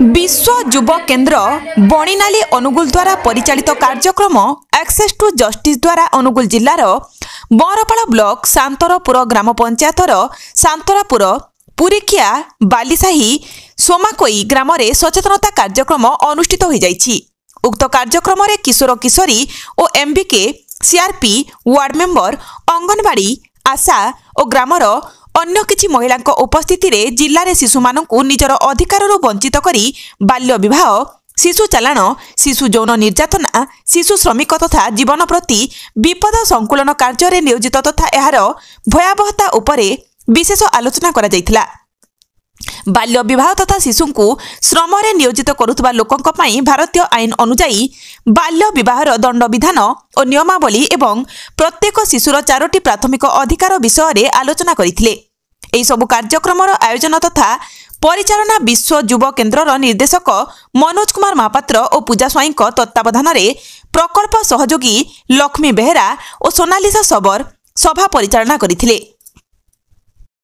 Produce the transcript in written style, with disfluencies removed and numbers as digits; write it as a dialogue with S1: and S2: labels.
S1: विश्व युव केन्द्र बणिनाली अनुगुल द्वारा परिचालित कार्यक्रम एक्सेस टू जस्टिस द्वारा अनुगुल जिलार बरपाड़ ब्लॉक सांतरपुर ग्राम पंचायतर सांतरापुर पुरीखिया बालीसाही सोमाकोई ग्राम में सचेतनता कार्यक्रम अनुष्ठित हो जाइछि। उक्त कार्यक्रम में किशोर किशोरी और MBK CRP ward member anganwadi ASHA और ग्रामर अन्य किछि महिला उपस्थिति रे जिले में शिशु मानू निजर अधिकार वंचित करी बाल्य विवाह शिशु चालाण शिशु यौन निर्यातना शिशु श्रमिक तथा जीवन प्रति विपद संकुलन कार्य नियोजित तथा यार भयावहता उपरे विशेष आलोचना करा जायथिला। बाल्य विवाह तथा शिशु को श्रम नियोजित करुवा लोकों पई भारतीय आईन अनुजाई बाल्य विवाहर दंड विधान और नियमावली एवं प्रत्येक शिशुर 4टी प्राथमिक अधिकार विषय में आलोचना करथिले। एही सबु कार्यक्रमर आयोजन तथा परिचालना विश्व युव केन्द्रर निर्देशक मनोज कुमार महापात्र और पूजा स्वाई तत्वावधान में प्रकल्प सहयोगी लक्ष्मी बेहेरा और सोनालिसा सबर सभा परिचालना करथिले।